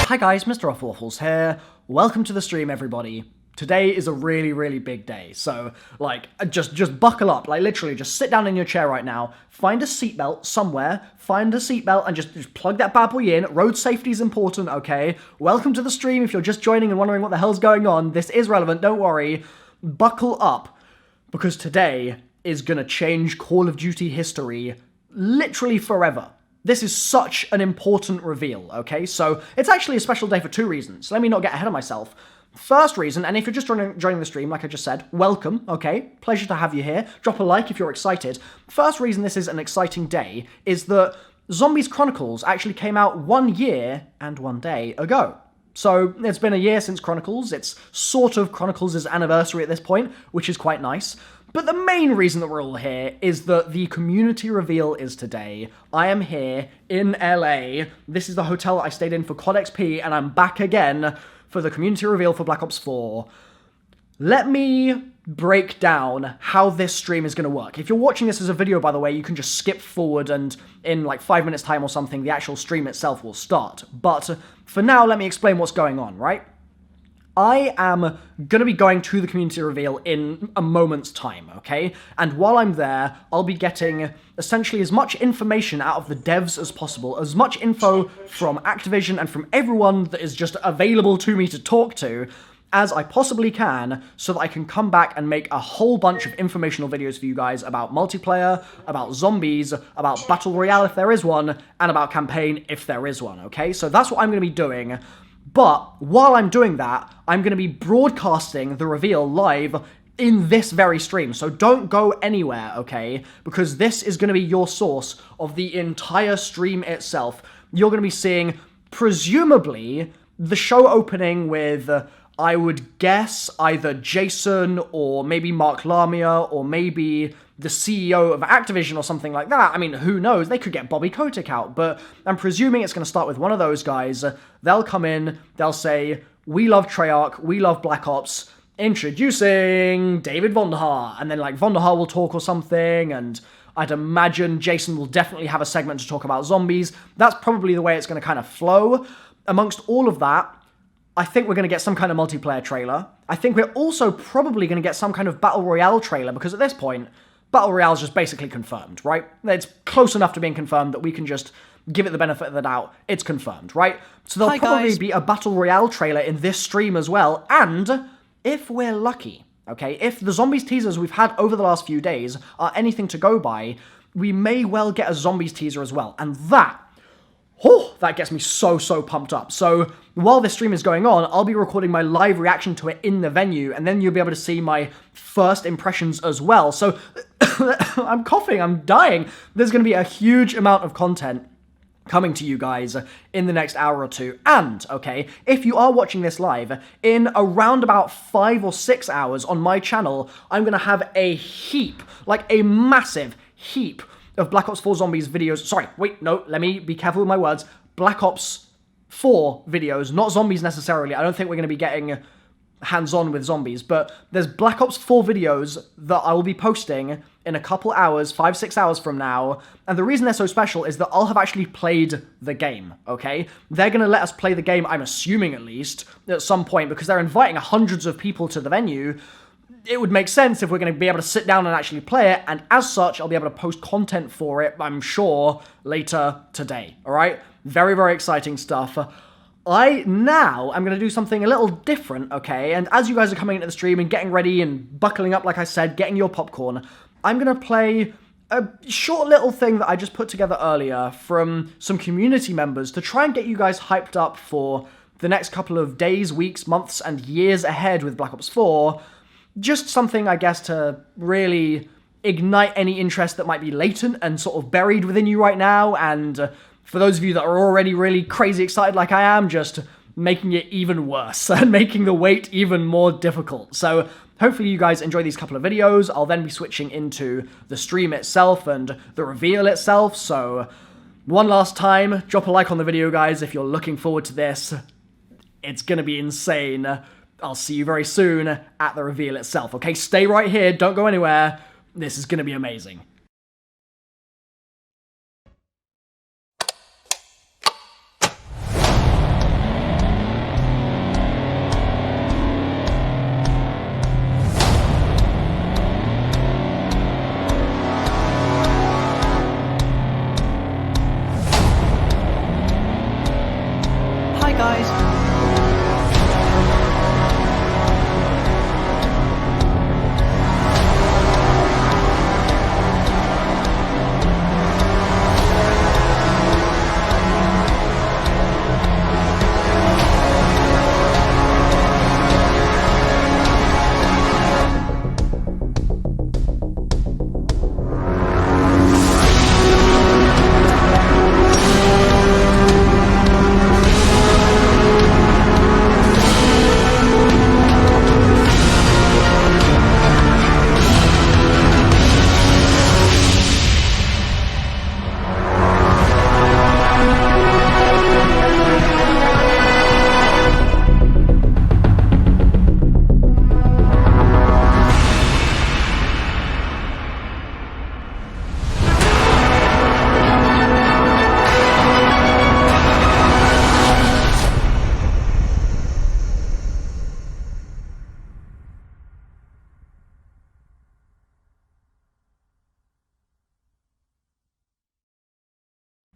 Hi guys, MrRoflWaffles here. Welcome to the stream, everybody. Today is a really big day, so, like, just buckle up. Like, literally, just sit down in your chair right now, find a seatbelt somewhere, and just plug that bad boy in. Road safety is important, okay? Welcome to the stream. If you're just joining and wondering what the hell's going on, this is relevant, don't worry. Buckle up, because today is gonna change Call of Duty history literally forever. This is such an important reveal, okay? So, it's actually a special day for two reasons. Let me not get ahead of myself. First reason, and if you're just joining the stream, like I just said, welcome, okay? Pleasure to have you here. Drop a like if you're excited. First reason this is an exciting day is that Zombies Chronicles actually came out 1 year and 1 day ago. So, it's been a year since Chronicles. It's sort of Chronicles' anniversary at this point, which is quite nice. But the main reason that we're all here is that the community reveal is today. I am here in LA. This is the hotel I stayed in for COD XP, and I'm back again for the community reveal for Black Ops 4. Let me break down how this stream is going to work. If you're watching this as a video, by the way, you can just skip forward and in like 5 minutes time or something, the actual stream itself will start. But for now, let me explain what's going on, right? I am going to be going to the community reveal in a moment's time, okay? And while I'm there, I'll be getting essentially as much information out of the devs as possible, as much info from Activision and from everyone that is just available to me to talk to as I possibly can, so that I can come back and make a whole bunch of informational videos for you guys about multiplayer, about zombies, about Battle Royale if there is one, and about campaign if there is one, okay? So that's what I'm going to be doing. But while I'm doing that, I'm going to be broadcasting the reveal live in this very stream. So don't go anywhere, okay? Because this is going to be your source of the entire stream itself. You're going to be seeing, presumably, the show opening with, I would guess, either Jason or maybe Mark Lamia or maybe the CEO of Activision or something like that. I mean, who knows? They could get Bobby Kotick out, but I'm presuming it's going to start with one of those guys. They'll come in, they'll say, we love Treyarch, we love Black Ops, introducing David Vonderhaar, and then like Vonderhaar will talk or something, and I'd imagine Jason will definitely have a segment to talk about zombies. That's probably the way it's going to kind of flow. Amongst all of that, I think we're going to get some kind of multiplayer trailer. I think we're also probably going to get some kind of Battle Royale trailer, because at this point, Battle Royale is just basically confirmed, right? It's close enough to being confirmed that we can just give it the benefit of the doubt. It's confirmed, right? So there'll probably be a Battle Royale trailer in this stream as well, and if we're lucky, okay, if the Zombies teasers we've had over the last few days are anything to go by, we may well get a Zombies teaser as well, and that gets me so pumped up. So while this stream is going on, I'll be recording my live reaction to it in the venue, and then you'll be able to see my first impressions as well. So I'm coughing, I'm dying. There's going to be a huge amount of content coming to you guys in the next hour or two. And, okay, if you are watching this live, in around about 5 or 6 hours on my channel, I'm going to have a heap, like a massive heap of Black Ops 4 Zombies videos. Sorry, wait, no, let me be careful with my words. Black Ops 4 videos, not zombies necessarily. I don't think we're going to be getting hands-on with zombies, but there's Black Ops 4 videos that I will be posting in a couple hours, 5-6 hours from now, and the reason they're so special is that I'll have actually played the game, okay? They're going to let us play the game, I'm assuming at least, at some point, because they're inviting hundreds of people to the venue. It would make sense if we're going to be able to sit down and actually play it, and as such, I'll be able to post content for it, I'm sure, later today, alright? Very exciting stuff. I'm going to do something a little different, okay? And as you guys are coming into the stream and getting ready and buckling up, like I said, getting your popcorn, I'm going to play a short little thing that I just put together earlier from some community members to try and get you guys hyped up for the next couple of days, weeks, months, and years ahead with Black Ops 4. Just something, I guess, to really ignite any interest that might be latent and sort of buried within you right now, and for those of you that are already really crazy excited like I am, just making it even worse and making the wait even more difficult. So hopefully you guys enjoy these couple of videos. I'll then be switching into the stream itself and the reveal itself. So one last time, drop a like on the video, guys, if you're looking forward to this. It's gonna be insane. I'll see you very soon at the reveal itself. Okay, stay right here, don't go anywhere. This is gonna be amazing. Hi guys.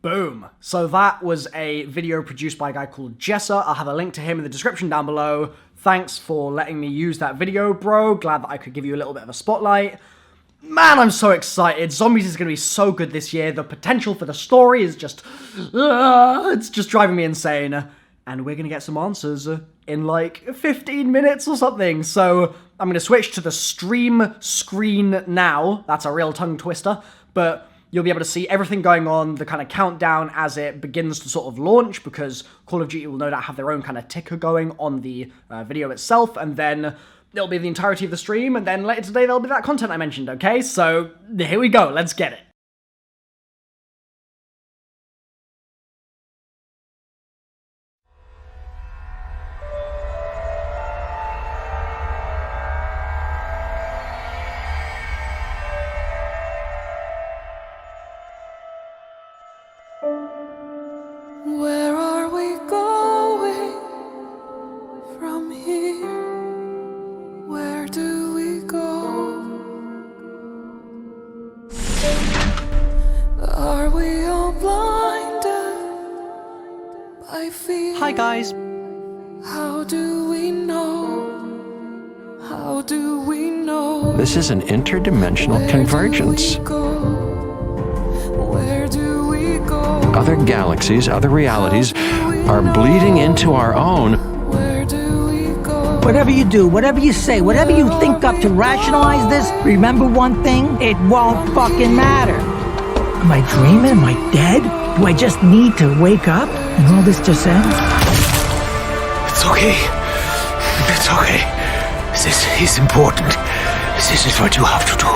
Boom. So that was a video produced by a guy called Jessah. I'll have a link to him in the description down below. Thanks for letting me use that video, bro. Glad that I could give you a little bit of a spotlight. Man, I'm so excited. Zombies is going to be so good this year. The potential for the story is just... it's just driving me insane. And we're going to get some answers in like 15 minutes or something. So I'm going to switch to the stream screen now. That's a real tongue twister. But you'll be able to see everything going on, the kind of countdown as it begins to sort of launch, because Call of Duty will no doubt have their own kind of ticker going on the video itself, and then it'll be the entirety of the stream, and then later today there'll be that content I mentioned, okay? So here we go, let's get it. Where are we going from here? Where do we go? Are we all blinded by fear? Hi guys. How do we know? How do we know? This is an interdimensional convergence. Where do we go? Other galaxies, other realities are bleeding into our own. Where do we go? Whatever you do, whatever you say, whatever you think up to rationalize this, remember one thing, it won't fucking matter. Am I dreaming? Am I dead? Do I just need to wake up and all this just ends? It's okay. It's okay. This is important. This is what you have to do.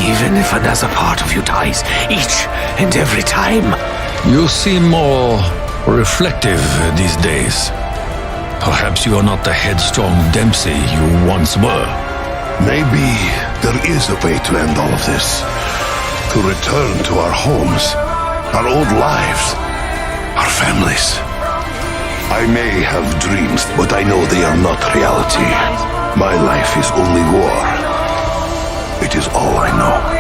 Even if another part of you dies, each and every time. You seem more reflective these days. Perhaps you are not the headstrong Dempsey you once were. Maybe there is a way to end all of this. To return to our homes, our old lives, our families. I may have dreams, but I know they are not reality. My life is only war. It is all I know.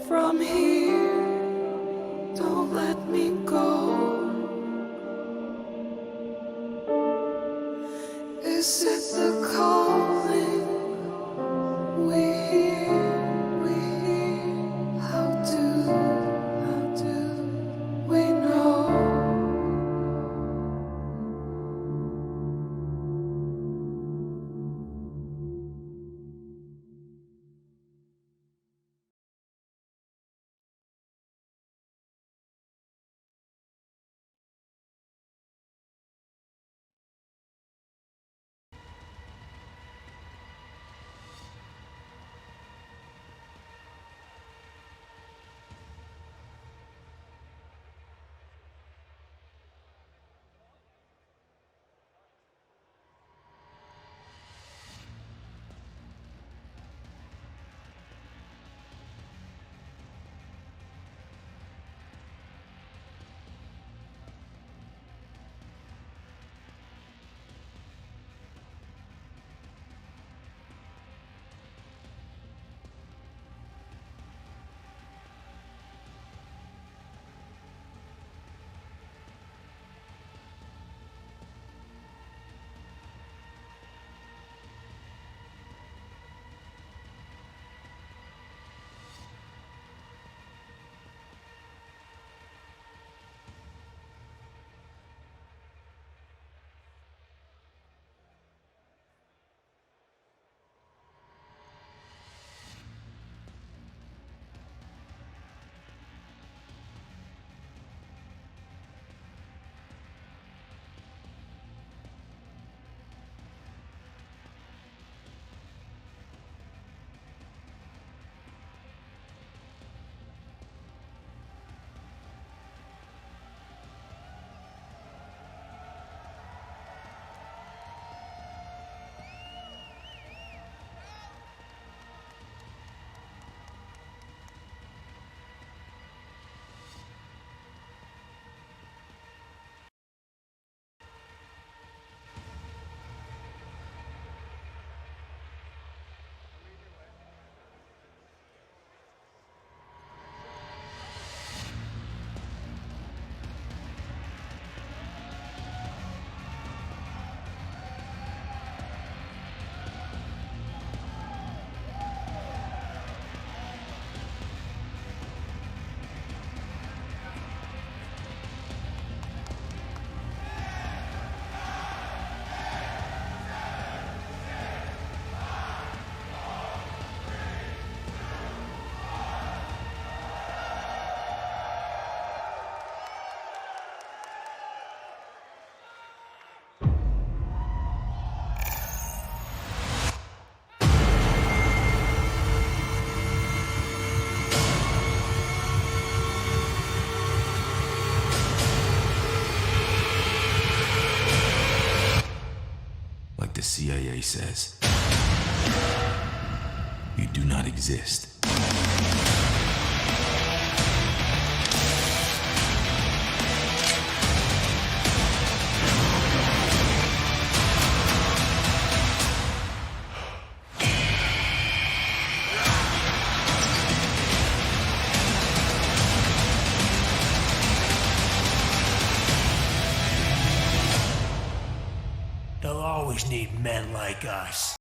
From here, don't let me go. Is it the calling we hear? How do we know? the CIA says. You do not exist. They'll always need men like us.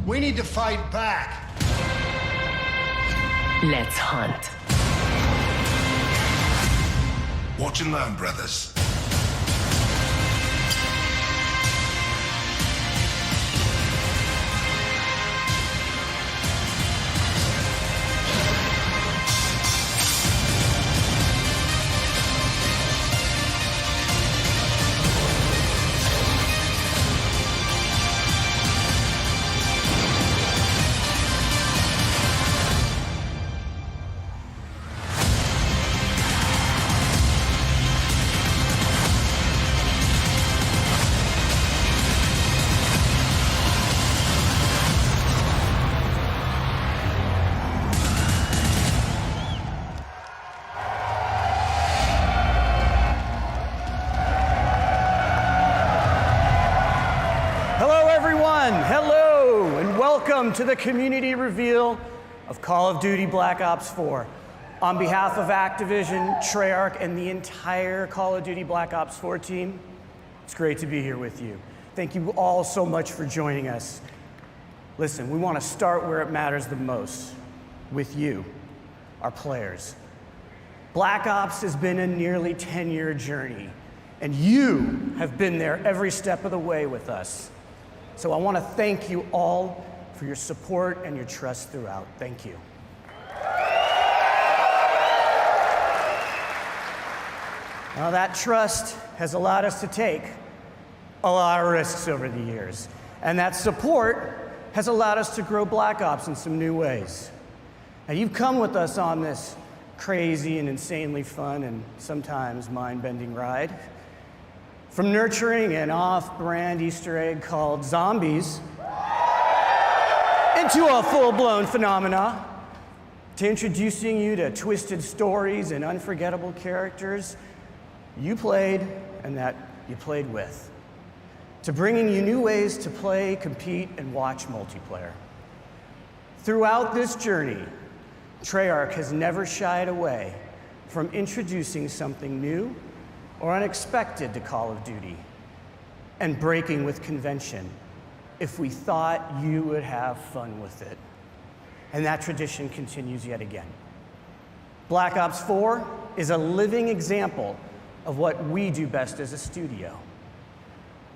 We need to fight back. Let's hunt. Watch and learn, brothers. Hello, everyone. Hello, and welcome to the community reveal of Call of Duty Black Ops 4. On behalf of Activision, Treyarch, and the entire Call of Duty Black Ops 4 team, it's great to be here with you. Thank you all so much for joining us. Listen, we want to start where it matters the most, with you, our players. Black Ops has been a nearly 10-year journey, and you have been there every step of the way with us. So I want to thank you all for your support and your trust throughout. Thank you. Now that trust has allowed us to take a lot of risks over the years, and that support has allowed us to grow Black Ops in some new ways. Now you've come with us on this crazy and insanely fun and sometimes mind-bending ride. From nurturing an off-brand Easter egg called Zombies into a full-blown phenomena, to introducing you to twisted stories and unforgettable characters you played and that you played with, to bringing you new ways to play, compete, and watch multiplayer. Throughout this journey, Treyarch has never shied away from introducing something new or unexpected to Call of Duty, and breaking with convention if we thought you would have fun with it. And that tradition continues yet again. Black Ops 4 is a living example of what we do best as a studio.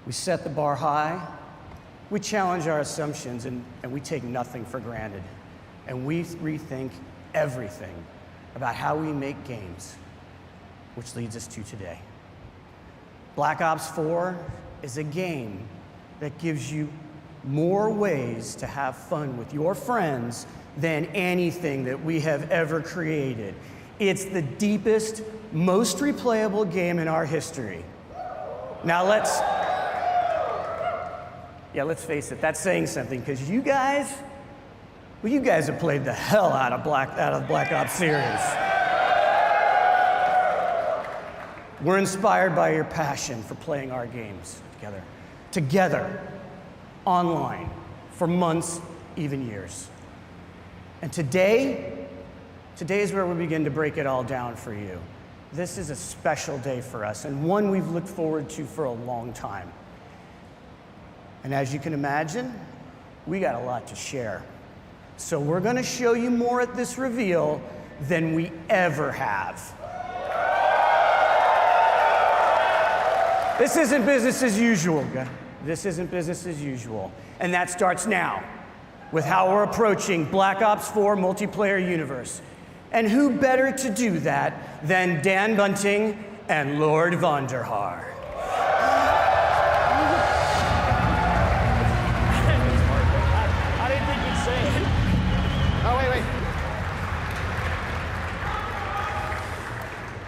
We set the bar high, we challenge our assumptions, and we take nothing for granted. And we rethink everything about how we make games, which leads us to today. Black Ops 4 is a game that gives you more ways to have fun with your friends than anything that we have ever created. It's the deepest, most replayable game in our history. Now let's face it, that's saying something, because you guys have played the hell out of the Black Ops series. We're inspired by your passion for playing our games together, online, for months, even years. And today is where we begin to break it all down for you. This is a special day for us, and one we've looked forward to for a long time. And as you can imagine, we got a lot to share. So we're gonna show you more at this reveal than we ever have. This isn't business as usual, guys. This isn't business as usual. And that starts now with how we're approaching Black Ops 4 multiplayer universe. And who better to do that than Dan Bunting and Lord Vonderhaar. I didn't think you'd say it. Oh, wait.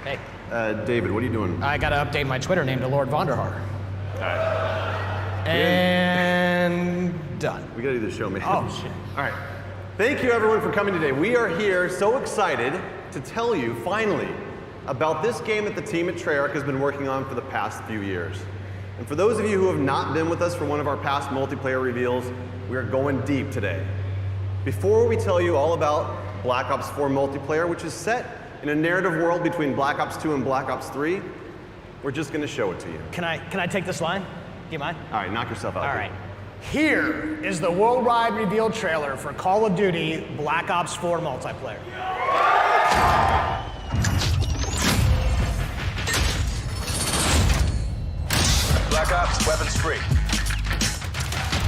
Hey. David, what are you doing? I gotta update my Twitter name to Lord Vonderhaar. And done. We gotta do the show, man. Oh, shit. All right. Thank you, everyone, for coming today. We are here so excited to tell you, finally, about this game that the team at Treyarch has been working on for the past few years. And for those of you who have not been with us for one of our past multiplayer reveals, we are going deep today. Before we tell you all about Black Ops 4 multiplayer, which is set in a narrative world between Black Ops 2 and Black Ops 3, we're just gonna show it to you. Can I take this line? Do you mind? All right, knock yourself out. All right. Here is the worldwide reveal trailer for Call of Duty Black Ops 4 multiplayer. Black Ops, weapons free.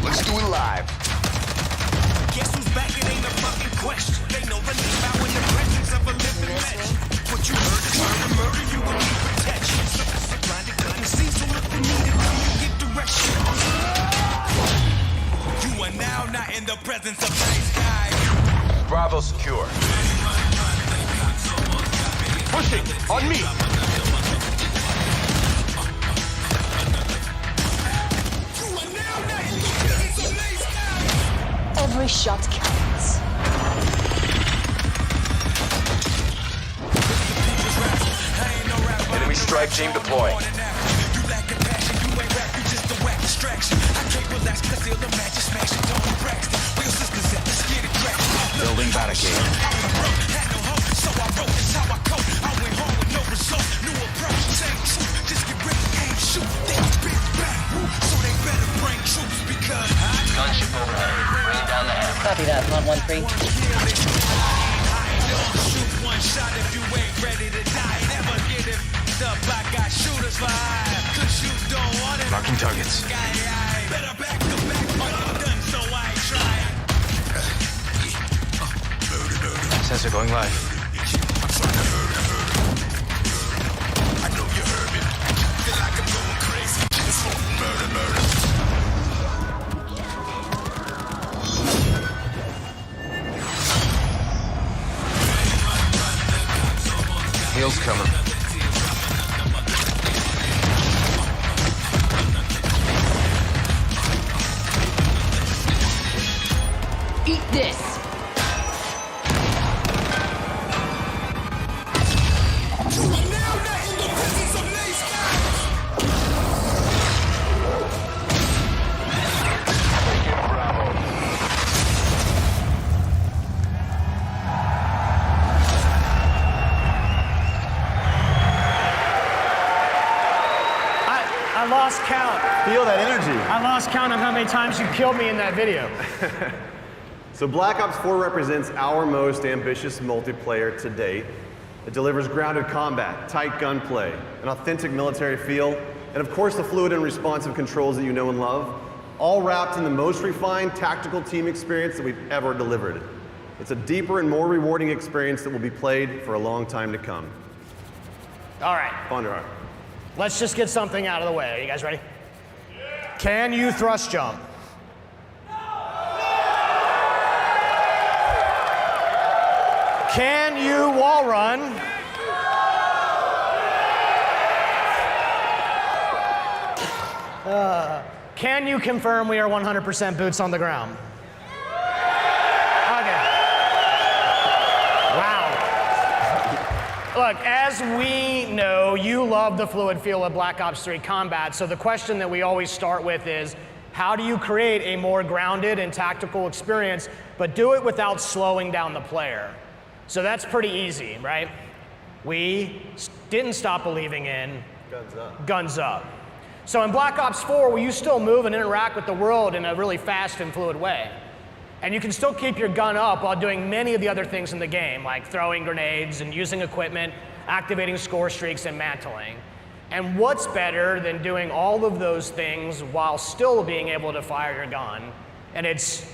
Let's do it live. Guess who's back? It ain't a fucking question. They know the name out in the presence of a living legend. What you heard is trying to murder you and need protection. So blinded, couldn't see, so look you need it when you get direction. You are now not in the presence of nice guys. Bravo secure. Pushing, on me. Every shot counts. Enemy strike team deploying. You lack compassion, you ain't rap, you just a whack distraction. I can't relax, cause they'll imagine smashing Tony Braxton. Real sisters at the skinny crack. Building barricade. I was broke, had no hope, so I wrote this how I cope. I went home with no result, new approach, same truth. Just get ready, aim, shoot, then spit back. So they better bring troops because gunship overhead. Bring down the hammer. Copy that, 113. shoot one shot if you ain't ready to die. Never get it up, I got shooters for hire. Cause you don't want it. Marking targets. Better back to back, but I'm done, so I ain't trying. Sensor going live. I know you heard me. Feel like I'm going crazy. It's murder. Heels coming. Eat this. I lost count. Feel that energy. I lost count on how many times you killed me in that video. So Black Ops 4 represents our most ambitious multiplayer to date. It delivers grounded combat, tight gunplay, an authentic military feel, and of course the fluid and responsive controls that you know and love, all wrapped in the most refined tactical team experience that we've ever delivered. It's a deeper and more rewarding experience that will be played for a long time to come. All right. Vonderhaar. Let's just get something out of the way. Are you guys ready? Yeah. Can you thrust jump? Can you wall run? Can you confirm we are 100% boots on the ground? Okay. Wow. Look, as we know, you love the fluid feel of Black Ops 3 combat, so the question that we always start with is, how do you create a more grounded and tactical experience, but do it without slowing down the player? So that's pretty easy, right? We didn't stop believing in guns up. So in Black Ops 4, will you still move and interact with the world in a really fast and fluid way? And you can still keep your gun up while doing many of the other things in the game, like throwing grenades and using equipment, activating score streaks, and mantling. And what's better than doing all of those things while still being able to fire your gun? And it's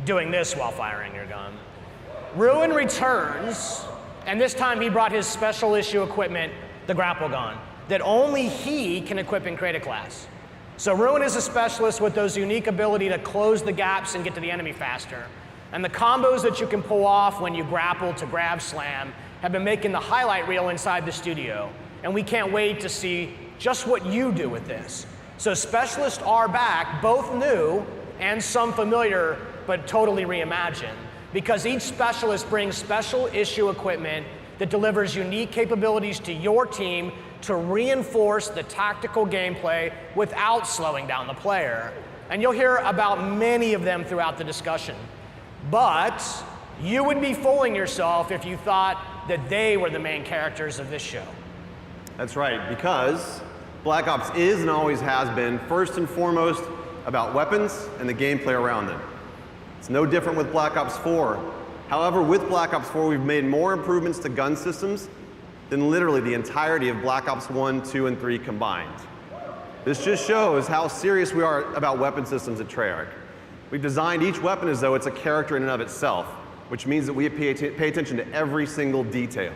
doing this while firing your gun. Ruin returns, and this time he brought his special issue equipment, the grapple gun, that only he can equip and create a class. So Ruin is a specialist with those unique ability to close the gaps and get to the enemy faster. And the combos that you can pull off when you grapple to grab slam have been making the highlight reel inside the studio. And we can't wait to see just what you do with this. So specialists are back, both new and some familiar, but totally reimagined. Because each specialist brings special issue equipment that delivers unique capabilities to your team to reinforce the tactical gameplay without slowing down the player. And you'll hear about many of them throughout the discussion. But you would be fooling yourself if you thought that they were the main characters of this show. That's right, because Black Ops is and always has been first and foremost about weapons and the gameplay around them. It's no different with Black Ops 4. However, with Black Ops 4, we've made more improvements to gun systems than literally the entirety of Black Ops 1, 2, and 3 combined. This just shows how serious we are about weapon systems at Treyarch. We've designed each weapon as though it's a character in and of itself, which means that we pay attention to every single detail.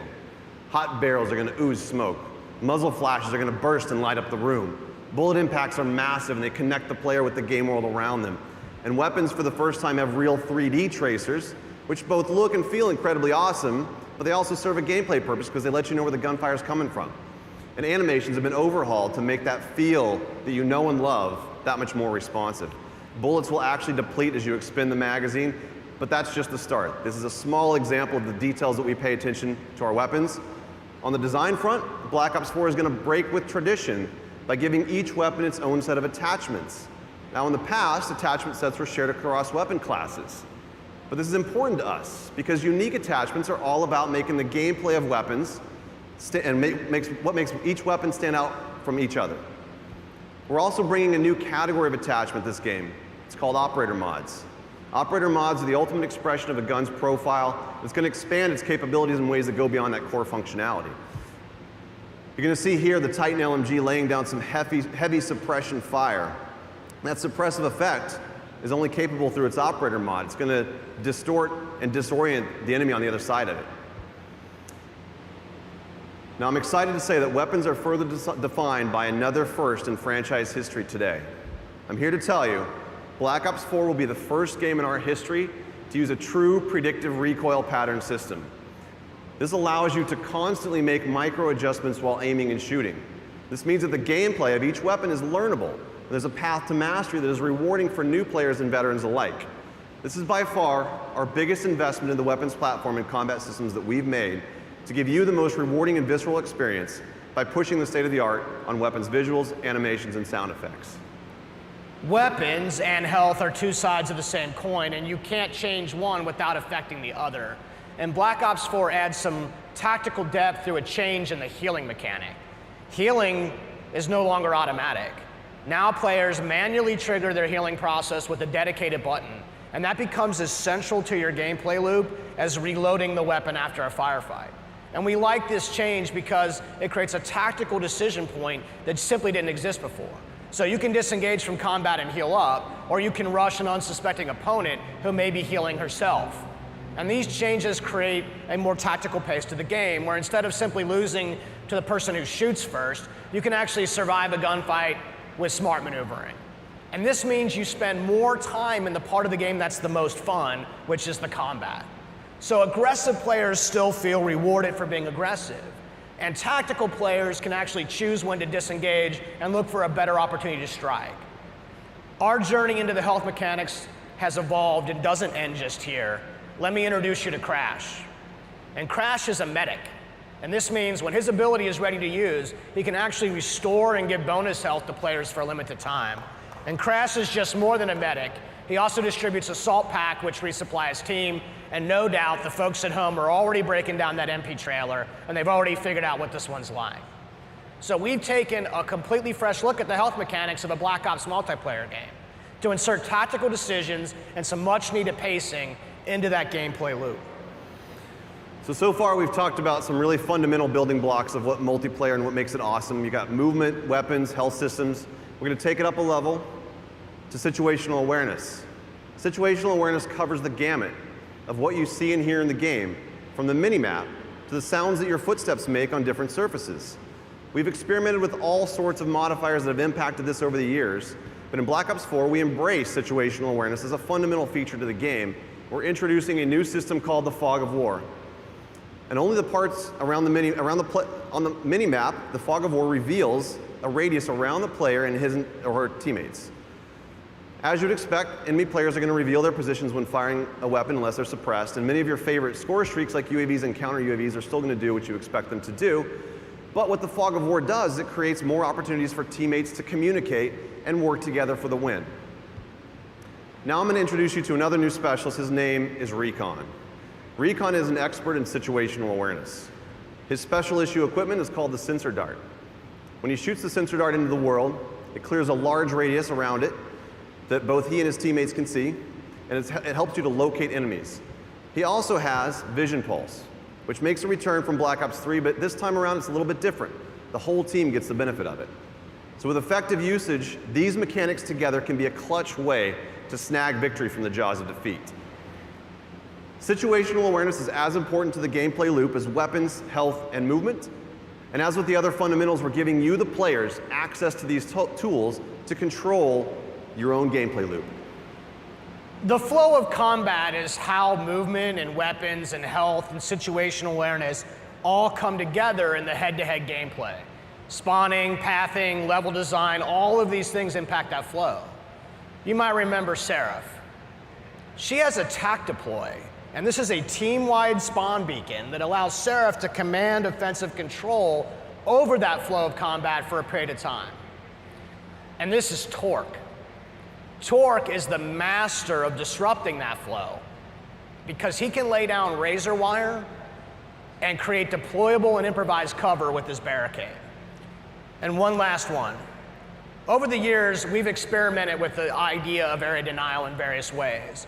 Hot barrels are going to ooze smoke. Muzzle flashes are going to burst and light up the room. Bullet impacts are massive and they connect the player with the game world around them. And weapons for the first time have real 3D tracers, which both look and feel incredibly awesome, but they also serve a gameplay purpose because they let you know where the gunfire is coming from. And animations have been overhauled to make that feel that you know and love that much more responsive. Bullets will actually deplete as you expend the magazine, but that's just the start. This is a small example of the details that we pay attention to our weapons. On the design front, Black Ops 4 is going to break with tradition by giving each weapon its own set of attachments. Now in the past, attachment sets were shared across weapon classes. But this is important to us because unique attachments are all about making the gameplay of weapons and what makes each weapon stand out from each other. We're also bringing a new category of attachment this game. It's called operator mods. Operator mods are the ultimate expression of a gun's profile. It's going to expand its capabilities in ways that go beyond that core functionality. You're going to see here the Titan LMG laying down some heavy suppression fire. That suppressive effect is only capable through its operator mod. It's going to distort and disorient the enemy on the other side of it. Now I'm excited to say that weapons are further defined by another first in franchise history today. I'm here to tell you, Black Ops 4 will be the first game in our history to use a true predictive recoil pattern system. This allows you to constantly make micro adjustments while aiming and shooting. This means that the gameplay of each weapon is learnable. There's a path to mastery that is rewarding for new players and veterans alike. This is by far our biggest investment in the weapons platform and combat systems that we've made to give you the most rewarding and visceral experience by pushing the state of the art on weapons visuals, animations, and sound effects. Weapons and health are two sides of the same coin, and you can't change one without affecting the other. And Black Ops 4 adds some tactical depth through a change in the healing mechanic. Healing is no longer automatic. Now players manually trigger their healing process with a dedicated button, and that becomes as central to your gameplay loop as reloading the weapon after a firefight. And we like this change because it creates a tactical decision point that simply didn't exist before. So you can disengage from combat and heal up, or you can rush an unsuspecting opponent who may be healing herself. And these changes create a more tactical pace to the game, where instead of simply losing to the person who shoots first, you can actually survive a gunfight with smart maneuvering. And this means you spend more time in the part of the game that's the most fun, which is the combat. So aggressive players still feel rewarded for being aggressive, and tactical players can actually choose when to disengage and look for a better opportunity to strike. Our journey into the health mechanics has evolved and doesn't end just here. Let me introduce you to Crash. And Crash is a medic. And this means when his ability is ready to use, he can actually restore and give bonus health to players for a limited time. And Crash is just more than a medic. He also distributes a salt pack which resupplies team, and no doubt the folks at home are already breaking down that MP trailer, and they've already figured out what this one's like. So we've taken a completely fresh look at the health mechanics of a Black Ops multiplayer game. to insert tactical decisions and some much needed pacing into that gameplay loop. So far we've talked about some really fundamental building blocks of what multiplayer and what makes it awesome. You got movement, weapons, health systems. We're going to take it up a level to situational awareness. Situational awareness covers the gamut of what you see and hear in the game, from the minimap to the sounds that your footsteps make on different surfaces. We've experimented with all sorts of modifiers that have impacted this over the years, but in Black Ops 4 we embrace situational awareness as a fundamental feature to the game. We're introducing a new system called the Fog of War. And only the parts around on the mini-map, the Fog of War reveals a radius around the player and his or her teammates. As you'd expect, enemy players are going to reveal their positions when firing a weapon unless they're suppressed, and many of your favorite score streaks like UAVs and counter UAVs are still going to do what you expect them to do. But what the Fog of War does is it creates more opportunities for teammates to communicate and work together for the win. Now I'm going to introduce you to another new specialist. His name is Recon. Recon is an expert in situational awareness. His special issue equipment is called the sensor dart. When he shoots the sensor dart into the world, it clears a large radius around it that both he and his teammates can see, and it helps you to locate enemies. He also has Vision Pulse, which makes a return from Black Ops 3, but this time around it's a little bit different. The whole team gets the benefit of it. So with effective usage, these mechanics together can be a clutch way to snag victory from the jaws of defeat. Situational awareness is as important to the gameplay loop as weapons, health, and movement. And as with the other fundamentals, we're giving you, the players, access to these tools to control your own gameplay loop. The flow of combat is how movement and weapons and health and situational awareness all come together in the head-to-head gameplay. Spawning, pathing, level design, all of these things impact that flow. You might remember Seraph. She has a tac deploy, and this is a team-wide spawn beacon that allows Seraph to command offensive control over that flow of combat for a period of time. And this is Torque. Torque is the master of disrupting that flow because he can lay down razor wire and create deployable and improvised cover with his barricade. And one last one. Over the years, we've experimented with the idea of area denial in various ways.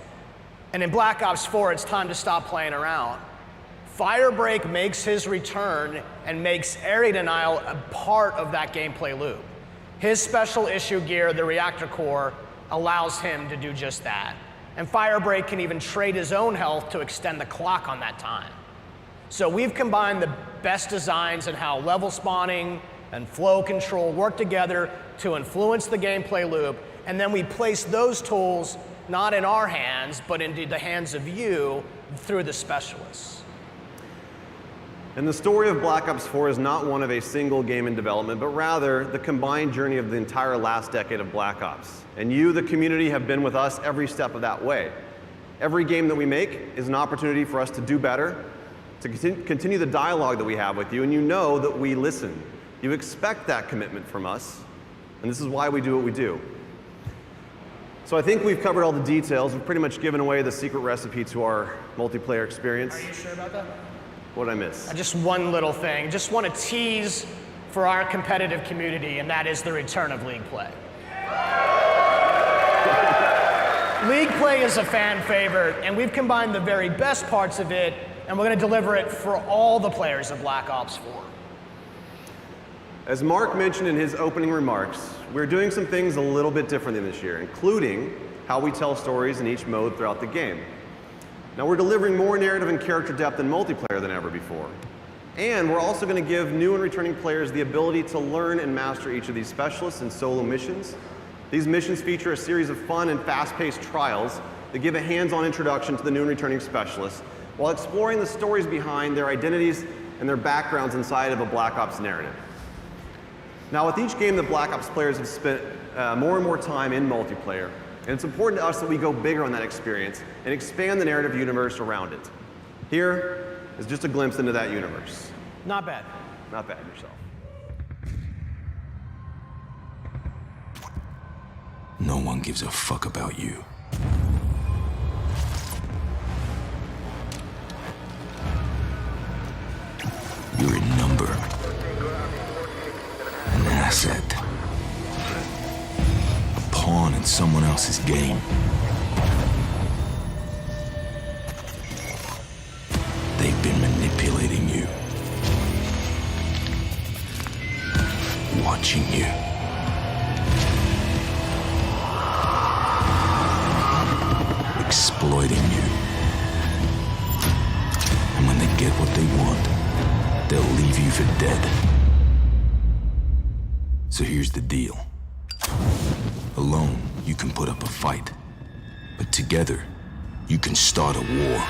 And in Black Ops 4, it's time to stop playing around. Firebreak makes his return and makes area denial a part of that gameplay loop. His special issue gear, the reactor core, allows him to do just that. And Firebreak can even trade his own health to extend the clock on that time. So we've combined the best designs in how level spawning and flow control work together to influence the gameplay loop, and then we place those tools not in our hands, but into the hands of you through the specialists. And the story of Black Ops 4 is not one of a single game in development, but rather the combined journey of the entire last decade of Black Ops. And you, the community, have been with us every step of that way. Every game that we make is an opportunity for us to do better, to continue the dialogue that we have with you, and you know that we listen. You expect that commitment from us, and this is why we do what we do. So I think we've covered all the details. We've pretty much given away the secret recipe to our multiplayer experience. Are you sure about that? What did I miss? Just one little thing. Just want to tease for our competitive community, and that is the return of League Play. League Play is a fan favorite, and we've combined the very best parts of it, and we're going to deliver it for all the players of Black Ops 4. As Mark mentioned in his opening remarks, we're doing some things a little bit different than this year, including how we tell stories in each mode throughout the game. Now, we're delivering more narrative and character depth in multiplayer than ever before. And we're also going to give new and returning players the ability to learn and master each of these specialists in solo missions. These missions feature a series of fun and fast-paced trials that give a hands-on introduction to the new and returning specialists, while exploring the stories behind their identities and their backgrounds inside of a Black Ops narrative. Now, with each game, the Black Ops players have spent more and more time in multiplayer, and it's important to us that we go bigger on that experience and expand the narrative universe around it. Here is just a glimpse into that universe. Not bad. Not bad yourself. No one gives a fuck about you. You're a number. An asset. A pawn in on someone else's game. They've been manipulating you, watching you. Exploiting you. And when they get what they want, they'll leave you for dead. So here's the deal. Alone, you can put up a fight. But together, you can start a war.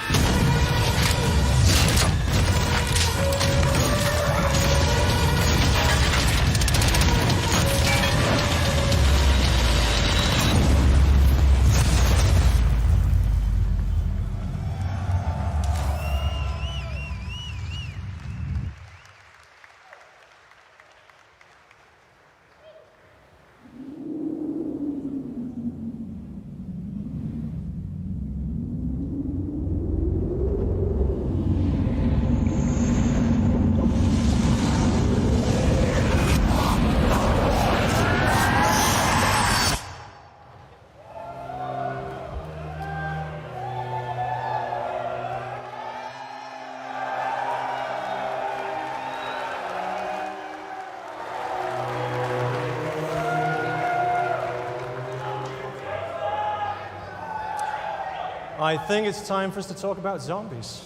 I think it's time for us to talk about zombies.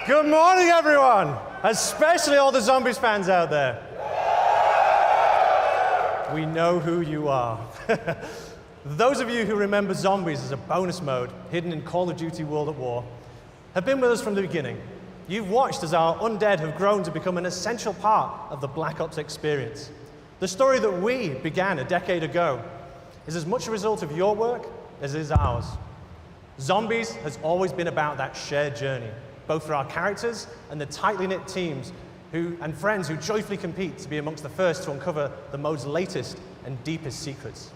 Good morning, everyone! Especially all the Zombies fans out there. We know who you are. Those of you who remember Zombies as a bonus mode hidden in Call of Duty World at War have been with us from the beginning. You've watched as our undead have grown to become an essential part of the Black Ops experience. The story that we began a decade ago is as much a result of your work as it is ours. Zombies has always been about that shared journey, both for our characters and the tightly knit teams and friends who joyfully compete to be amongst the first to uncover the mode's latest and deepest secrets.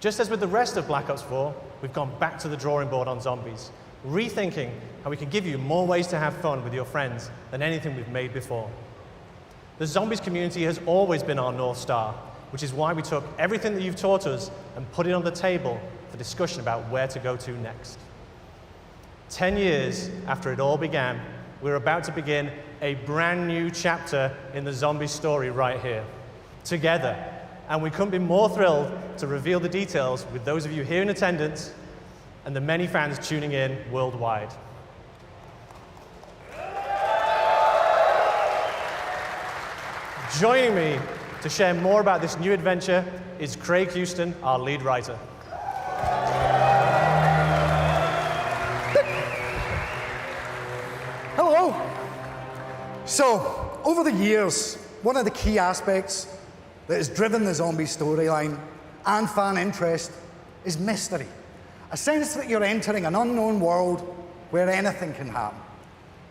Just as with the rest of Black Ops 4, we've gone back to the drawing board on Zombies, rethinking how we can give you more ways to have fun with your friends than anything we've made before. The Zombies community has always been our North Star, which is why we took everything that you've taught us and put it on the table for discussion about where to go to next. 10 years after it all began, we're about to begin a brand new chapter in the zombie story right here, together. And we couldn't be more thrilled to reveal the details with those of you here in attendance and the many fans tuning in worldwide. Joining me to share more about this new adventure is Craig Houston, our lead writer. Hello. So, over the years, one of the key aspects that has driven the zombie storyline and fan interest is mystery. A sense that you're entering an unknown world where anything can happen.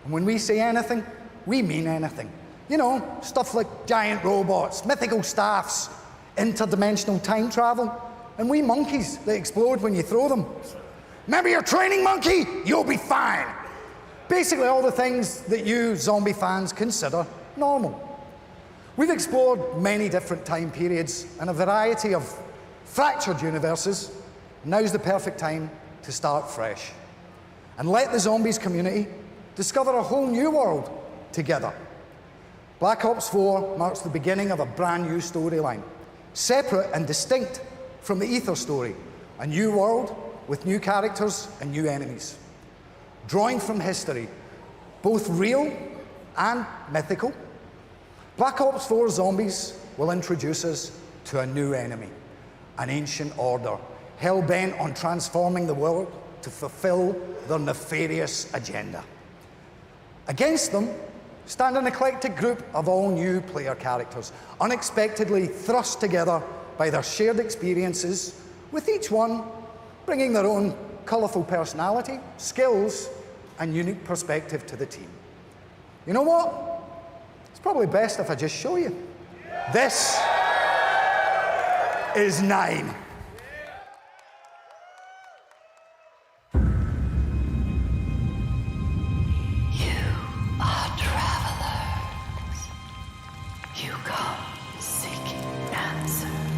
And when we say anything, we mean anything. You know, stuff like giant robots, mythical staffs, interdimensional time travel, and wee monkeys that explode when you throw them. Remember your training monkey? You'll be fine. Basically all the things that you zombie fans consider normal. We've explored many different time periods and a variety of fractured universes. Now's the perfect time to start fresh and let the Zombies community discover a whole new world together. Black Ops 4 marks the beginning of a brand new storyline, separate and distinct from the Ether story, a new world with new characters and new enemies. Drawing from history, both real and mythical, Black Ops 4 Zombies will introduce us to a new enemy, an ancient order, hell-bent on transforming the world to fulfill their nefarious agenda. Against them stand an eclectic group of all new player characters, unexpectedly thrust together by their shared experiences, with each one bringing their own colourful personality, skills, and unique perspective to the team. You know what? It's probably best if I just show you. This is 9. You come seeking answers.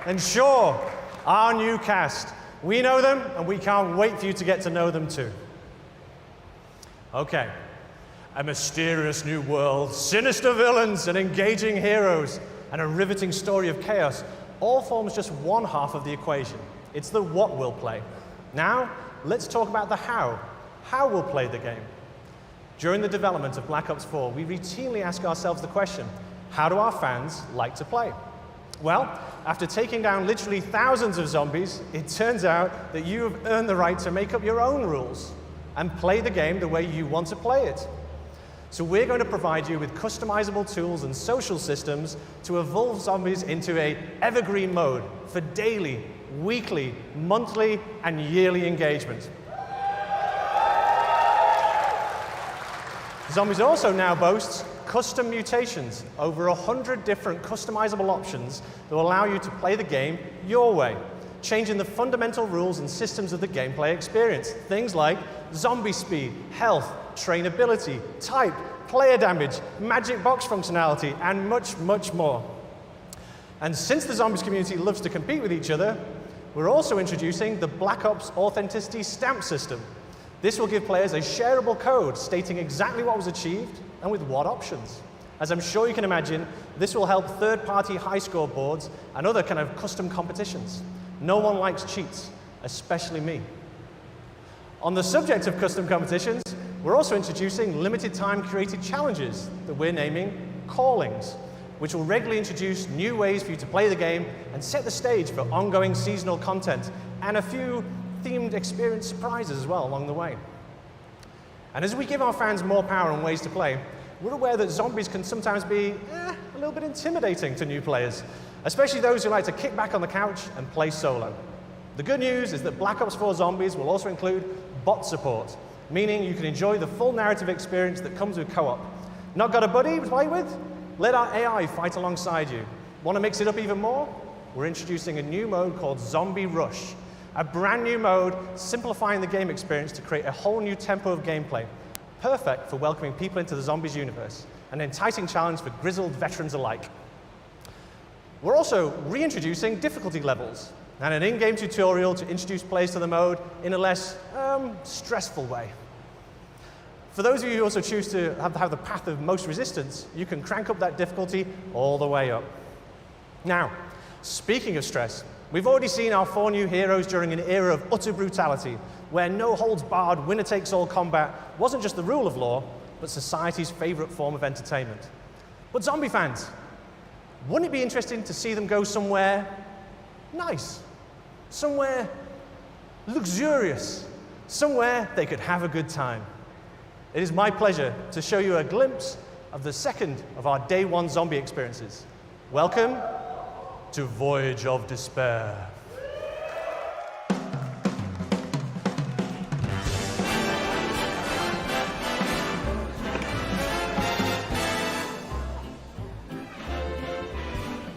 And sure, our new cast. We know them, and we can't wait for you to get to know them too. Okay. A mysterious new world, sinister villains and engaging heroes, and a riveting story of chaos all forms just one half of the equation. It's the what we'll play. Now, let's talk about the how. How we'll play the game. During the development of Black Ops 4, we routinely ask ourselves the question, how do our fans like to play? Well, after taking down literally thousands of zombies, it turns out that you have earned the right to make up your own rules and play the game the way you want to play it. So we're going to provide you with customizable tools and social systems to evolve zombies into an evergreen mode for daily, weekly, monthly, and yearly engagement. Zombies also now boasts custom mutations, over 100 different customizable options that will allow you to play the game your way, changing the fundamental rules and systems of the gameplay experience. Things like zombie speed, health, trainability, type, player damage, magic box functionality, and much, much more. And since the zombies community loves to compete with each other, we're also introducing the Black Ops Authenticity Stamp System. This will give players a shareable code stating exactly what was achieved and with what options. As I'm sure you can imagine, this will help third-party high score boards and other kind of custom competitions. No one likes cheats, especially me. On the subject of custom competitions, we're also introducing limited time created challenges that we're naming Callings, which will regularly introduce new ways for you to play the game and set the stage for ongoing seasonal content and a few themed experience surprises as well along the way. And as we give our fans more power and ways to play, we're aware that zombies can sometimes be a little bit intimidating to new players, especially those who like to kick back on the couch and play solo. The good news is that Black Ops 4 Zombies will also include bot support, meaning you can enjoy the full narrative experience that comes with co-op. Not got a buddy to play with? Let our AI fight alongside you. Want to mix it up even more? We're introducing a new mode called Zombie Rush, a brand new mode simplifying the game experience to create a whole new tempo of gameplay, perfect for welcoming people into the Zombies universe, an enticing challenge for grizzled veterans alike. We're also reintroducing difficulty levels and an in-game tutorial to introduce players to the mode in a less stressful way. For those of you who also choose to have the path of most resistance, you can crank up that difficulty all the way up. Now, speaking of stress, we've already seen our 4 new heroes during an era of utter brutality, where no-holds-barred, winner-takes-all combat wasn't just the rule of law, but society's favorite form of entertainment. But zombie fans, wouldn't it be interesting to see them go somewhere nice, somewhere luxurious, somewhere they could have a good time? It is my pleasure to show you a glimpse of the second of our Day 1 zombie experiences. Welcome to Voyage of Despair.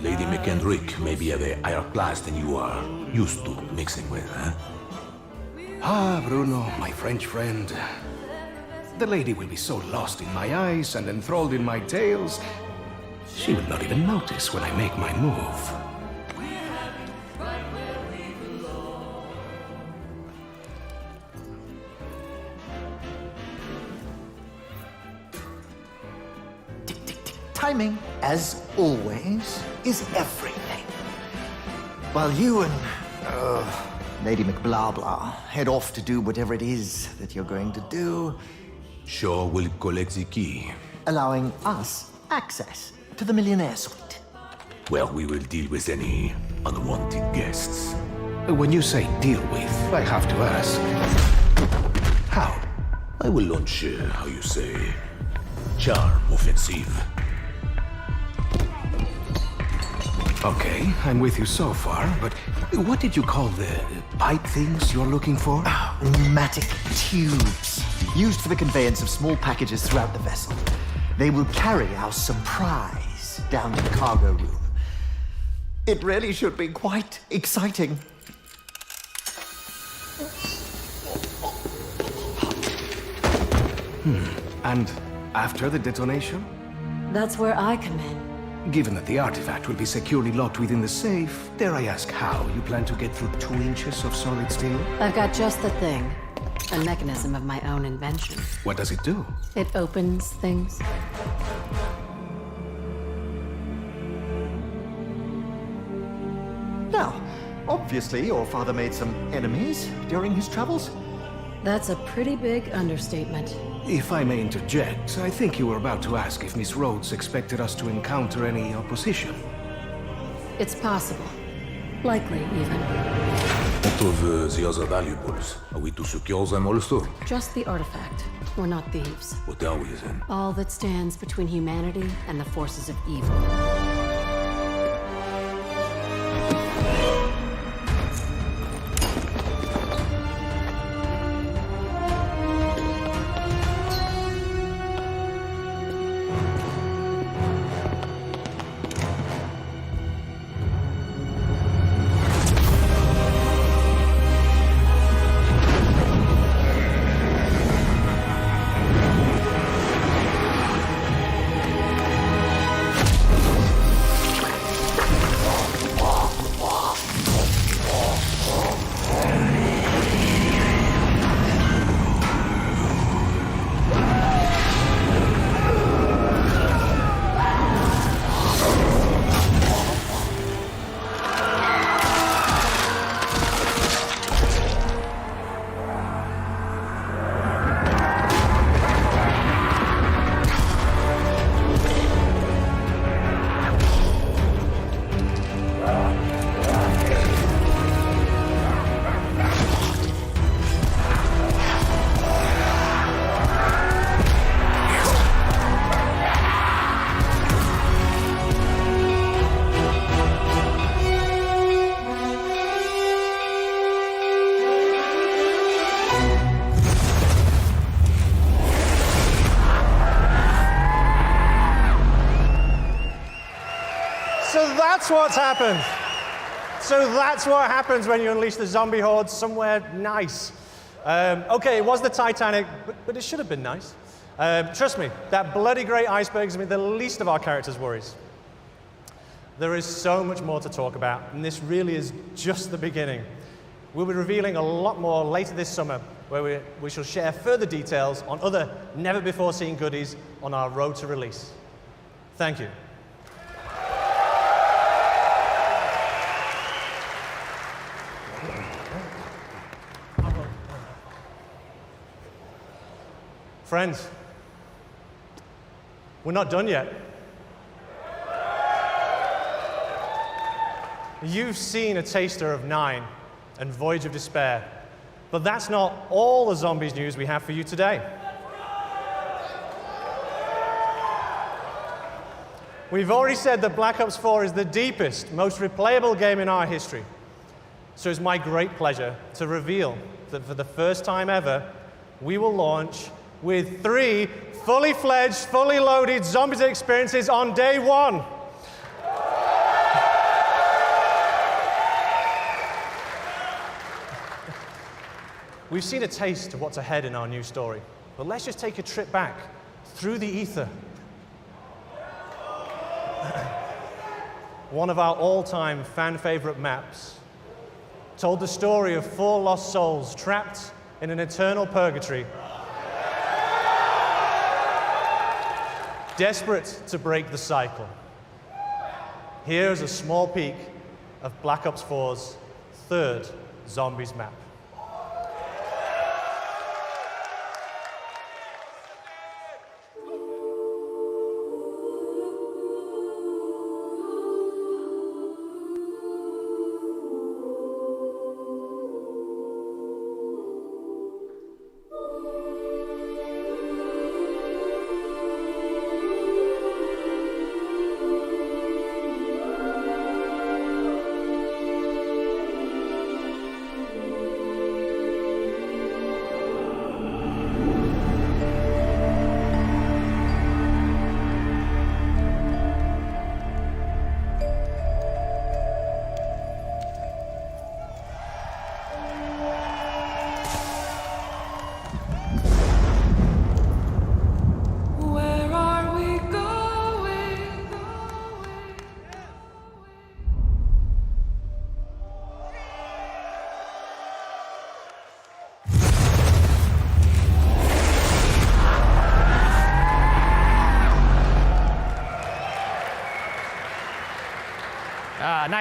Lady McKendrick may be of a higher class than you are used to mixing with, huh? Ah, Bruno, my French friend. The lady will be so lost in my eyes and enthralled in my tales, she will not even notice when I make my move. Timing, as always, is everything. While you and Lady McBlahblah head off to do whatever it is that you're going to do, Shaw will collect the key. allowing us access to the millionaire suite. Well, we will deal with any unwanted guests. When you say deal with, I have to ask. How? I will launch, how you say, charm offensive. Okay, I'm with you so far, but what did you call the pipe things you're looking for? Pneumatic tubes, used for the conveyance of small packages throughout the vessel. They will carry our surprise down to the cargo room. It really should be quite exciting. And after the detonation? That's where I come in. Given that the artifact will be securely locked within the safe, dare I ask how you plan to get through 2 inches of solid steel? I've got just the thing. A mechanism of my own invention. What does it do? It opens things. Now, obviously your father made some enemies during his travels. That's a pretty big understatement. If I may interject, I think you were about to ask if Miss Rhodes expected us to encounter any opposition. It's possible. Likely, even. What of the other valuables? Are we to secure them also? Just the artifact. We're not thieves. What are we then? All that stands between humanity and the forces of evil. That's what's happened. So that's what happens when you unleash the zombie horde somewhere nice. Okay, it was the Titanic, but it should have been nice. Trust me, that bloody great iceberg is the least of our characters' worries. There is so much more to talk about, and this really is just the beginning. We'll be revealing a lot more later this summer, where we shall share further details on other never-before-seen goodies on our road to release. Thank you. Friends, we're not done yet. You've seen a taster of 9 and Voyage of Despair, but that's not all the zombies news we have for you today. We've already said that Black Ops 4 is the deepest, most replayable game in our history. So it's my great pleasure to reveal that for the first time ever, we will launch with 3 fully fledged, fully loaded Zombies experiences on day 1. We've seen a taste of what's ahead in our new story, but let's just take a trip back through the ether. One of our all-time fan-favorite maps told the story of 4 lost souls trapped in an eternal purgatory, desperate to break the cycle. Here's a small peek of Black Ops 4's 3rd Zombies map.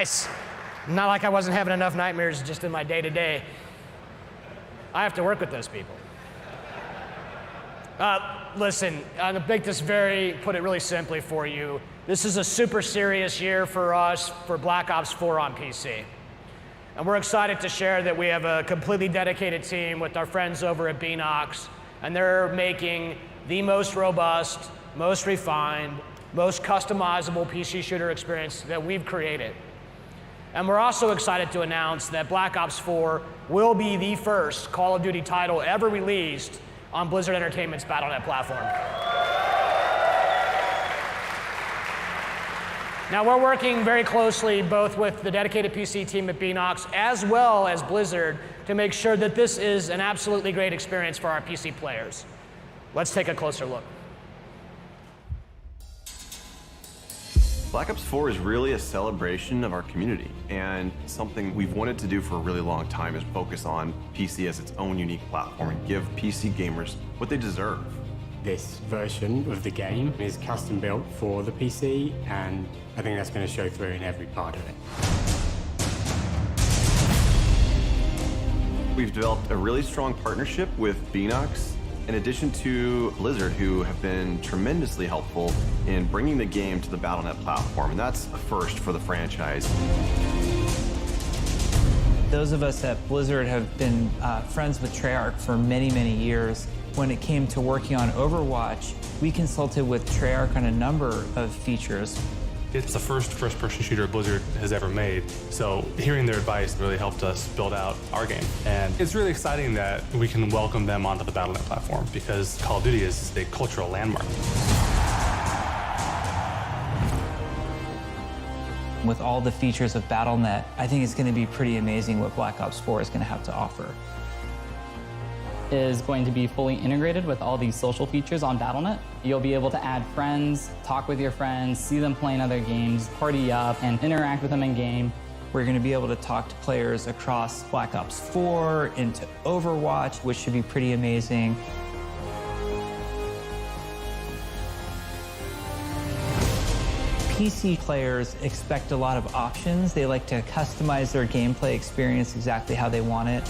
Nice. Not like I wasn't having enough nightmares just in my day-to-day. I have to work with those people. Listen, I'm gonna make this put it really simply for you. This is a super serious year for us for Black Ops 4 on PC. And we're excited to share that we have a completely dedicated team with our friends over at Beanox, and they're making the most robust, most refined, most customizable PC shooter experience that we've created. And we're also excited to announce that Black Ops 4 will be the first Call of Duty title ever released on Blizzard Entertainment's Battle.net platform. Now, we're working very closely both with the dedicated PC team at Beanox as well as Blizzard to make sure that this is an absolutely great experience for our PC players. Let's take a closer look. Black Ops 4 is really a celebration of our community, and something we've wanted to do for a really long time is focus on PC as its own unique platform and give PC gamers what they deserve. This version of the game is custom built for the PC, and I think that's going to show through in every part of it. We've developed a really strong partnership with Beanox, in addition to Blizzard, who have been tremendously helpful in bringing the game to the Battle.net platform, and that's a first for the franchise. Those of us at Blizzard have been friends with Treyarch for many, many years. When it came to working on Overwatch, we consulted with Treyarch on a number of features. It's the first first-person shooter Blizzard has ever made, so hearing their advice really helped us build out our game. And it's really exciting that we can welcome them onto the Battle.net platform, because Call of Duty is a cultural landmark. With all the features of Battle.net, I think it's going to be pretty amazing what Black Ops 4 is going to have to offer. Is going to be fully integrated with all these social features on Battle.net. You'll be able to add friends, talk with your friends, see them playing other games, party up, and interact with them in game. We're going to be able to talk to players across Black Ops 4 into Overwatch, which should be pretty amazing. PC players expect a lot of options. They like to customize their gameplay experience exactly how they want it.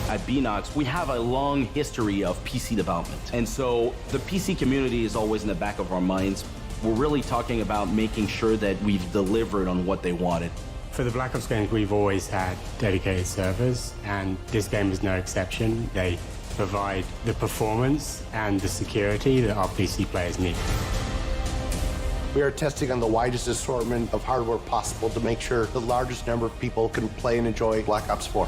At Beanox, we have a long history of PC development. And so the PC community is always in the back of our minds. We're really talking about making sure that we've delivered on what they wanted. For the Black Ops games, we've always had dedicated servers, and this game is no exception. They provide the performance and the security that our PC players need. We are testing on the widest assortment of hardware possible to make sure the largest number of people can play and enjoy Black Ops 4.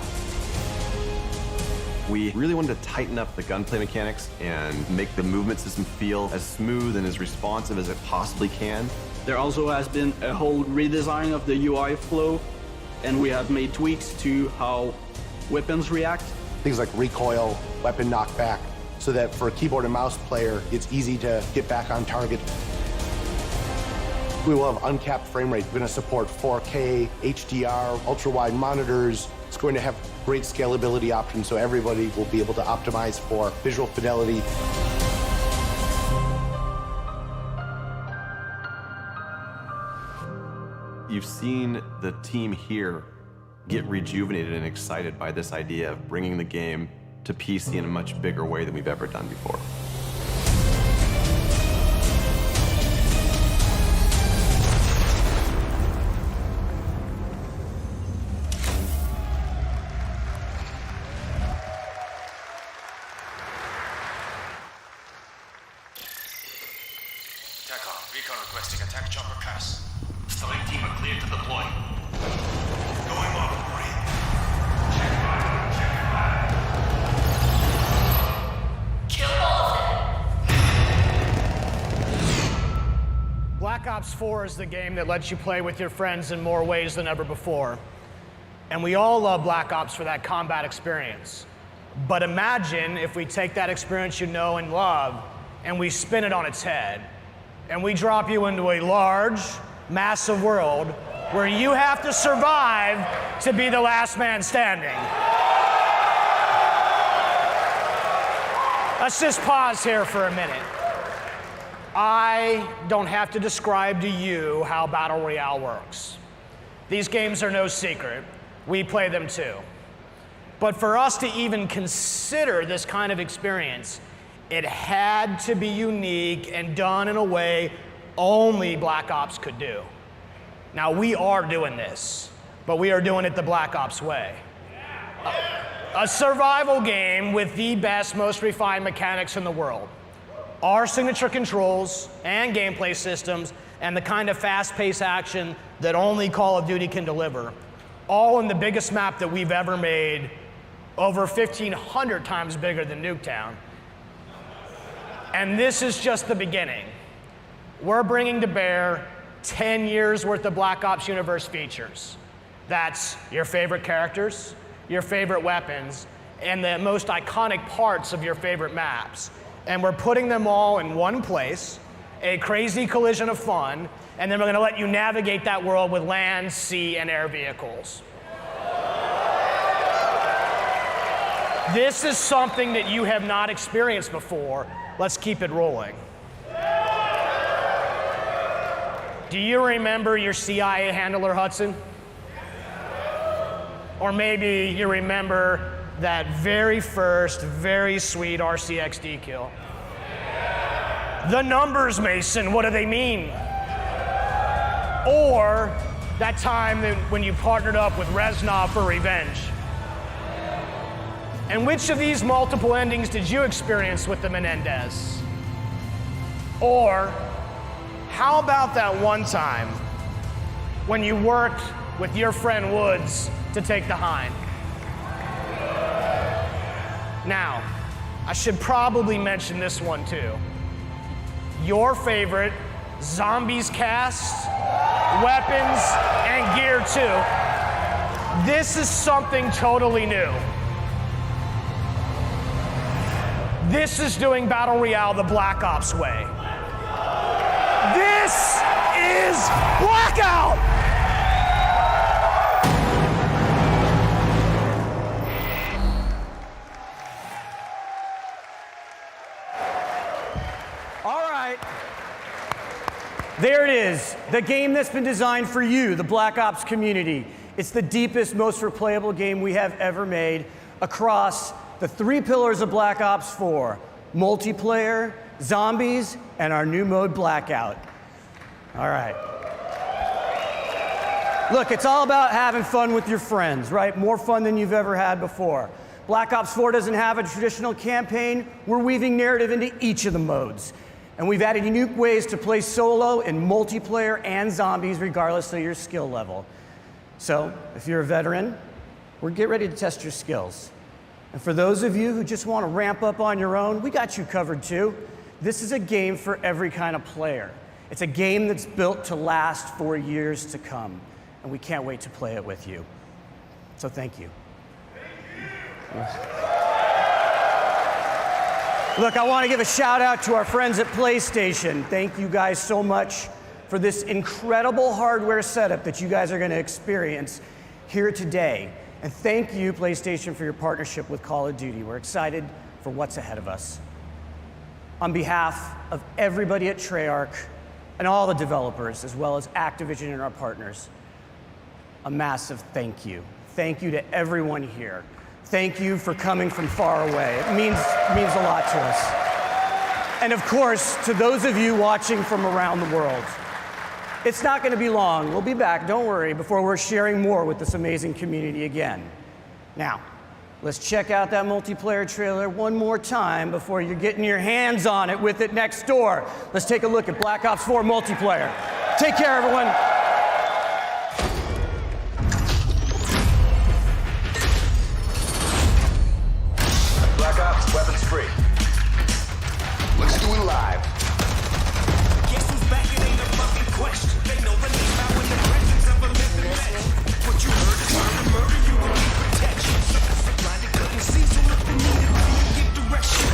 We really wanted to tighten up the gunplay mechanics and make the movement system feel as smooth and as responsive as it possibly can. There also has been a whole redesign of the UI flow, and we have made tweaks to how weapons react. Things like recoil, weapon knockback, so that for a keyboard and mouse player, it's easy to get back on target. We will have uncapped frame rate. We're going to support 4K, HDR, ultra-wide monitors. It's going to have great scalability options, so everybody will be able to optimize for visual fidelity. You've seen the team here get rejuvenated and excited by this idea of bringing the game to PC in a much bigger way than we've ever done before. Recon requesting attack chopper pass. Select team are cleared to deploy. Going off grid. Check fire. Check fire. Kill all of them. Black Ops 4 is the game that lets you play with your friends in more ways than ever before. And we all love Black Ops for that combat experience. But imagine if we take that experience you know and love and we spin it on its head. And we drop you into a large, massive world where you have to survive to be the last man standing. Let's just pause here for a minute. I don't have to describe to you how Battle Royale works. These games are no secret. We play them too. But for us to even consider this kind of experience, it had to be unique and done in a way only Black Ops could do. Now, we are doing this, but we are doing it the Black Ops way. A survival game with the best, most refined mechanics in the world. Our signature controls and gameplay systems and the kind of fast-paced action that only Call of Duty can deliver, all in the biggest map that we've ever made, over 1,500 times bigger than Nuketown. And this is just the beginning. We're bringing to bear 10 years worth of Black Ops universe features. That's your favorite characters, your favorite weapons, and the most iconic parts of your favorite maps. And we're putting them all in one place, a crazy collision of fun, and then we're gonna let you navigate that world with land, sea, and air vehicles. This is something that you have not experienced before. Let's keep it rolling. Do you remember your CIA handler, Hudson? Or maybe you remember that very first, very sweet RCXD kill. The numbers, Mason, what do they mean? Or that time when you partnered up with Reznov for revenge. And which of these multiple endings did you experience with the Menendez? Or how about that one time when you worked with your friend Woods to take the Hind? Now, I should probably mention this one too. Your favorite Zombies cast, weapons, and gear too. This is something totally new. This is doing Battle Royale the Black Ops way. This is Blackout! All right. There it is, the game that's been designed for you, the Black Ops community. It's the deepest, most replayable game we have ever made across the 3 pillars of Black Ops 4, multiplayer, zombies, and our new mode, Blackout. All right. Look, it's all about having fun with your friends, right? More fun than you've ever had before. Black Ops 4 doesn't have a traditional campaign. We're weaving narrative into each of the modes. And we've added unique ways to play solo in multiplayer and zombies, regardless of your skill level. So, if you're a veteran, we're getting ready to test your skills. And for those of you who just want to ramp up on your own, we got you covered too. This is a game for every kind of player. It's a game that's built to last for years to come, and we can't wait to play it with you. So thank you. Look, I want to give a shout out to our friends at PlayStation. Thank you guys so much for this incredible hardware setup that you guys are going to experience here today. And thank you, PlayStation, for your partnership with Call of Duty. We're excited for what's ahead of us. On behalf of everybody at Treyarch and all the developers, as well as Activision and our partners, a massive thank you. Thank you to everyone here. Thank you for coming from far away. It means a lot to us. And of course, to those of you watching from around the world, it's not going to be long. We'll be back, don't worry, before we're sharing more with this amazing community again. Now, let's check out that multiplayer trailer one more time before you're getting your hands on it with it next door. Let's take a look at Black Ops 4 multiplayer. Take care, everyone. Black Ops, weapons free. Let's do it live. Guess who's back? It ain't a fucking question. They know the name out in the presence of a living legend. What you heard is trying to murder you and need protection. So blinded couldn't see, so look the need to give direction.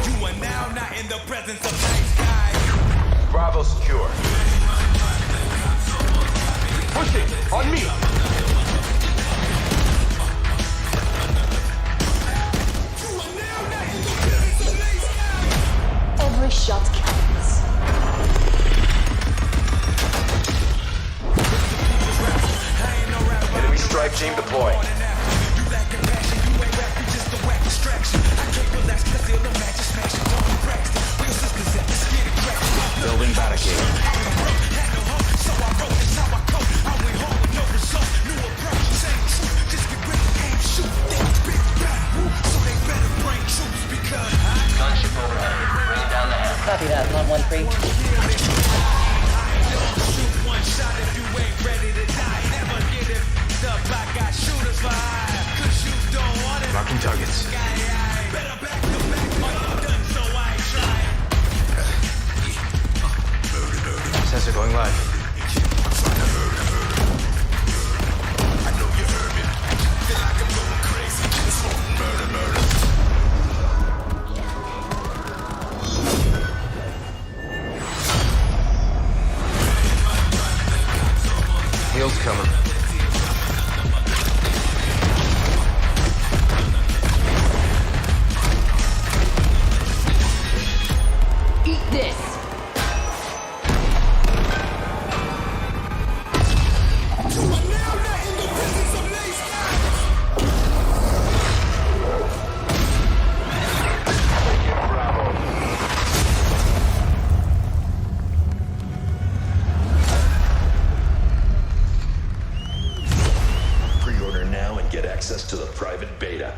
You are now not in the presence of nice guys. Bravo secure. Strike team deployed. Building barricade. Gunship overhead. Bring it down the head. Copy that, 113. One shot if you ain't ready to die. Never get it up. I got shooters vibe. Cause you don't want it. Marking targets. Better back to back. I'm done, so I ain't trying. Sensor going live. I know you heard me. Feel like I'm going crazy. It's murder, murder. Heel's coming. Eat this! Pre-order now and get access to the private beta.